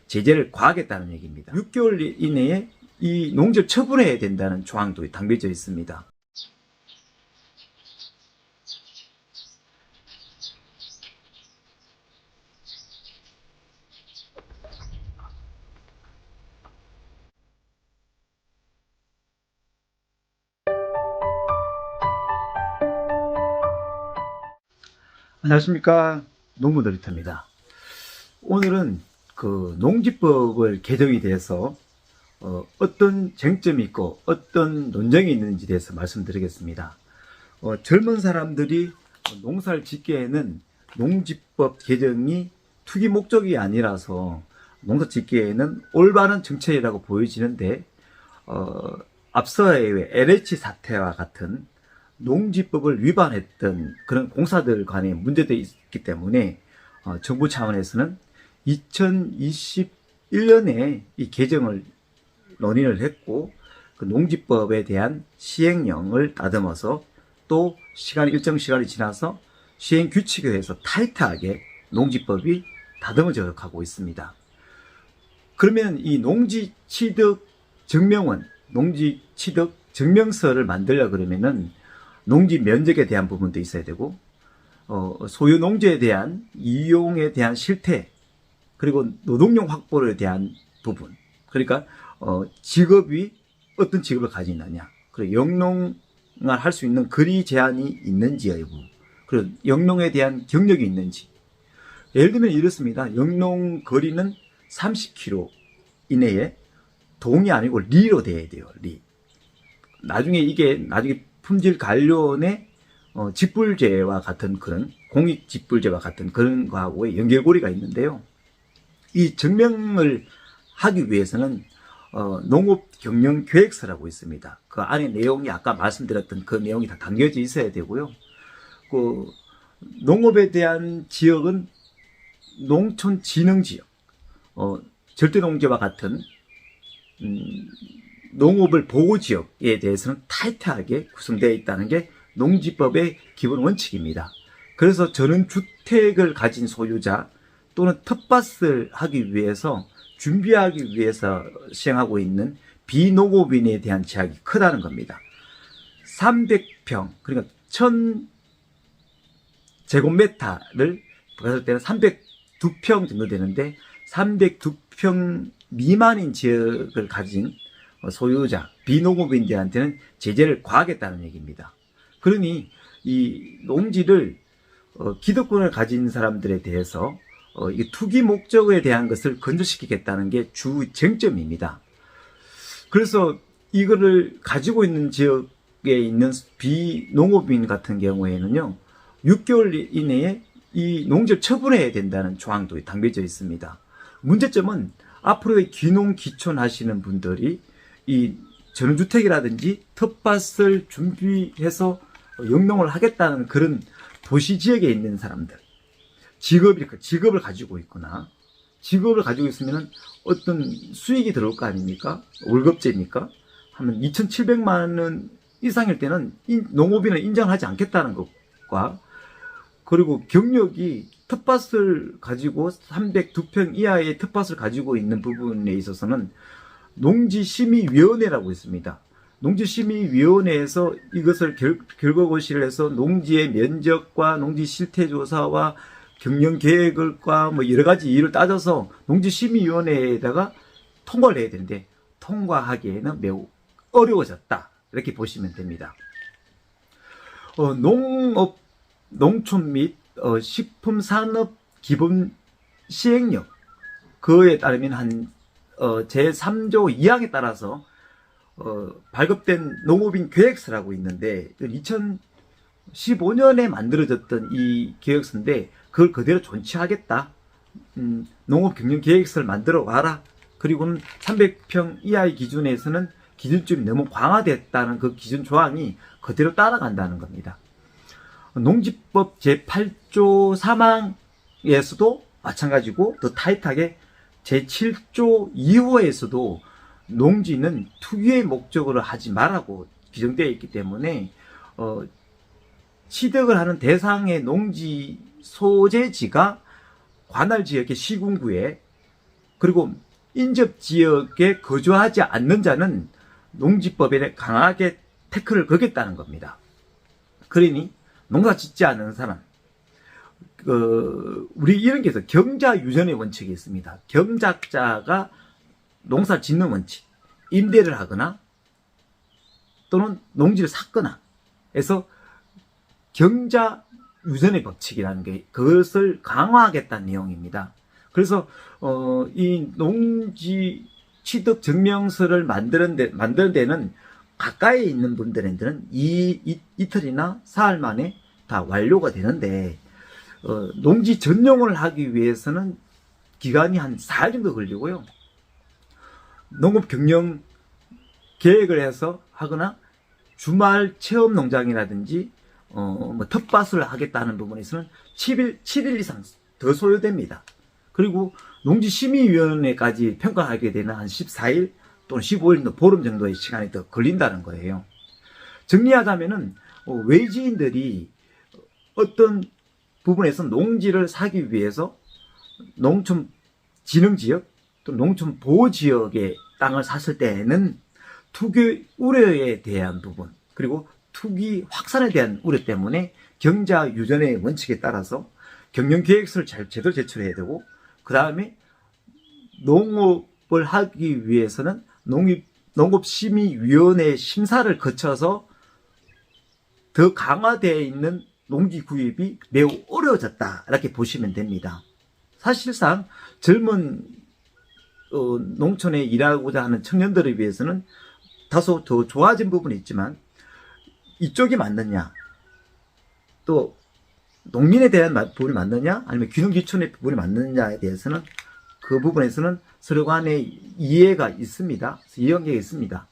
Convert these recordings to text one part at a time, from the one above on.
제재를 과하겠다는 얘기입니다. 6개월 이내에 이 농지를 처분해야 된다는 조항도 담겨져 있습니다. 안녕하십니까, 농부놀이터입니다. 오늘은 그 농지법을 개정에 대해서 어떤 쟁점이 있고 어떤 논쟁이 있는지 대해서 말씀드리겠습니다. 젊은 사람들이 농사를 짓기에는 농지법 개정이 투기 목적이 아니라서 농사 짓기에는 올바른 정책이라고 보여지는데, 앞서의 LH 사태와 같은 농지법을 위반했던 그런 공사들 간에 문제도 있기 때문에 정부 차원에서는 2021년에 이 개정을 논의를 했고, 그 농지법에 대한 시행령을 다듬어서 또 일정 시간이 지나서 시행 규칙에 대해서 타이트하게 농지법이 다듬어져 가고 있습니다. 그러면 이 농지 취득 증명원, 농지 취득 증명서를 만들려 그러면은 농지 면적에 대한 부분도 있어야 되고, 소유 농지에 대한 이용에 대한 실태, 그리고 노동력 확보에 대한 부분, 그러니까 직업이 어떤 직업을 가지고 있느냐, 그리고 영농을 할 수 있는 거리 제한이 있는지 여부, 그리고 영농에 대한 경력이 있는지. 예를 들면 이렇습니다. 영농 거리는 30km 이내에 동이 아니고 리로 돼야 돼요. 리. 나중에 품질 관련의 직불제와 같은 그런 공익 직불제와 같은 그런 거하고의 연결고리가 있는데요. 이 증명을 하기 위해서는 농업경영계획서라고 있습니다. 그 안에 내용이 아까 말씀드렸던 그 내용이 다 담겨져 있어야 되고요. 그 농업에 대한 지역은 농촌진흥지역, 절대농지와 같은 농업을 보호지역에 대해서는 타이트하게 구성되어 있다는 게 농지법의 기본 원칙입니다. 그래서 전원주택을 가진 소유자 또는 텃밭을 하기 위해서 준비하기 위해서 시행하고 있는 비농업인에 대한 제약이 크다는 겁니다. 300평, 그러니까 1000제곱미터를 봤을 때는 302평 정도 되는데, 302평 미만인 지역을 가진 소유자, 비농업인들한테는 제재를 과하겠다는 얘기입니다. 그러니 이 농지를 기득권을 가진 사람들에 대해서 이게 투기 목적에 대한 것을 건조시키겠다는 게 주 쟁점입니다. 그래서 이거를 가지고 있는 지역에 있는 비농업인 같은 경우에는요, 6개월 이내에 이 농지를 처분해야 된다는 조항도 담겨져 있습니다. 문제점은 앞으로의 귀농 귀촌 하시는 분들이 이 전원주택이라든지 텃밭을 준비해서 영농을 하겠다는 그런 도시 지역에 있는 사람들, 직업을 가지고 있거나, 직업을 가지고 있으면 어떤 수익이 들어올 거 아닙니까? 월급제입니까? 하면 2,700만 원 이상일 때는 농업인을 인정하지 않겠다는 것과, 그리고 경력이 텃밭을 가지고 302평 이하의 텃밭을 가지고 있는 부분에 있어서는 농지심의위원회라고 있습니다. 농지심의위원회에서 이것을 결과고시를 해서 농지의 면적과 농지 실태조사와 경영계획과 뭐 여러 가지 이유를 따져서 농지심의위원회에다가 통과를 해야 되는데, 통과하기에는 매우 어려워졌다, 이렇게 보시면 됩니다. 농촌 및 식품산업 기본 시행령, 그에 따르면 제3조 2항에 따라서 발급된 농업인 계획서라고 있는데, 2015년에 만들어졌던 이 계획서인데, 그걸 그대로 존치하겠다. 농업경영계획서를 만들어 와라. 그리고는 300평 이하의 기준에서는 기준점이 너무 강화됐다는 그 기준 조항이 그대로 따라간다는 겁니다. 농지법 제8조 3항에서도 마찬가지고, 더 타이트하게 제7조 2호에서도 농지는 투기의 목적으로 하지 말라고 규정되어 있기 때문에, 취득을 하는 대상의 농지 소재지가 관할지역의 시군구에 그리고 인접 지역에 거주하지 않는 자는 농지법에 강하게 태클을 걸겠다는 겁니다. 그러니 농사 짓지 않는 사람, 우리 이런 게 있어요. 경자 유전의 원칙이 있습니다. 경작자가 농사 짓는 원칙, 임대를 하거나 또는 농지를 샀거나 해서 경자 유전의 법칙이라는 게 그것을 강화하겠다는 내용입니다. 그래서 이 농지 취득 증명서를 만드는 데는 가까이에 있는 분들한테는 이틀이나 사흘 만에 다 완료가 되는데 농지 전용을 하기 위해서는 기간이 한 4일 정도 걸리고요. 농업 경영 계획을 해서 하거나 주말 체험 농장이라든지 뭐 텃밭을 하겠다는 부분에서는 7일 이상 더 소요됩니다. 그리고 농지심의위원회까지 평가하게 되는 한 14일 또는 15일 정도 보름 정도의 시간이 더 걸린다는 거예요. 정리하자면은 외지인들이 어떤 부분에서 농지를 사기 위해서 농촌진흥지역 또 농촌보호지역의 땅을 샀을 때에는 투기 우려에 대한 부분 그리고 투기 확산에 대한 우려 때문에 경자 유전의 원칙에 따라서 경영계획서를 제대로 제출해야 되고 그 다음에 농업을 하기 위해서는 농업심의위원회 심사를 거쳐서 더 강화되어 있는 농지 구입이 매우 어려워졌다 이렇게 보시면 됩니다. 사실상 젊은 농촌에 일하고자 하는 청년들을 위해서는 다소 더 좋아진 부분이 있지만 이쪽이 맞느냐 또 농민에 대한 부분이 맞느냐 아니면 균형기촌의 부분이 맞느냐에 대해서는 그 부분에서는 서로 간에 이해가 있습니다. 이해관계가 있습니다.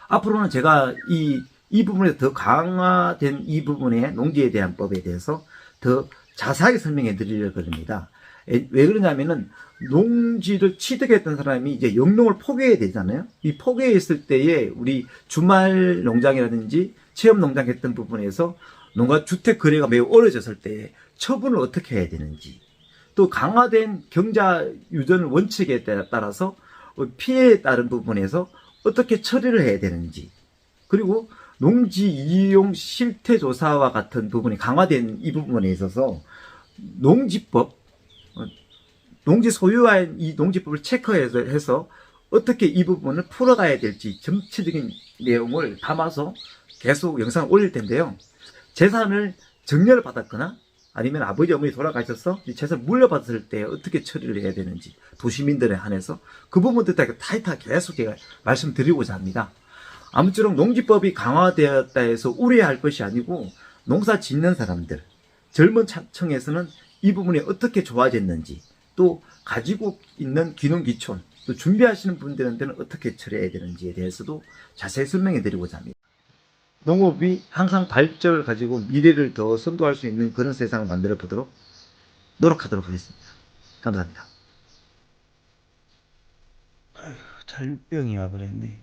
앞으로는 제가 이 부분에서 더 강화된 이 부분의 농지에 대한 법에 대해서 더 자세하게 설명해 드리려고 합니다. 왜 그러냐면은 농지를 취득했던 사람이 이제 영농을 포기해야 되잖아요. 이 포기했을 때에 우리 주말 농장이라든지 체험 농장 했던 부분에서 농가 주택 거래가 매우 어려졌을 때 처분을 어떻게 해야 되는지 또 강화된 경자 유전 원칙에 따라서 피해에 따른 부분에서 어떻게 처리를 해야 되는지 그리고 농지 이용 실태 조사와 같은 부분이 강화된 이 부분에 있어서 농지법 농지 소유한 이 농지법을 체크해서 어떻게 이 부분을 풀어가야 될지 전체적인 내용을 담아서 계속 영상을 올릴 텐데요. 재산을 정려를 받았거나 아니면 아버지 어머니 돌아가셔서 재산을 물려받았을 때 어떻게 처리를 해야 되는지 도시민들에 한해서 그 부분들 다 타이트하게 계속 제가 말씀드리고자 합니다. 아무쪼록 농지법이 강화되었다 해서 우려할 것이 아니고 농사 짓는 사람들 젊은 층에서는 이 부분이 어떻게 좋아졌는지 또 가지고 있는 귀농귀촌 또 준비하시는 분들한테는 어떻게 처리해야 되는지에 대해서도 자세히 설명해 드리고자 합니다. 농업이 항상 발전을 가지고 미래를 더 선도할 수 있는 그런 세상을 만들어 보도록 노력하도록 하겠습니다. 감사합니다. 잘병이 와버렸네.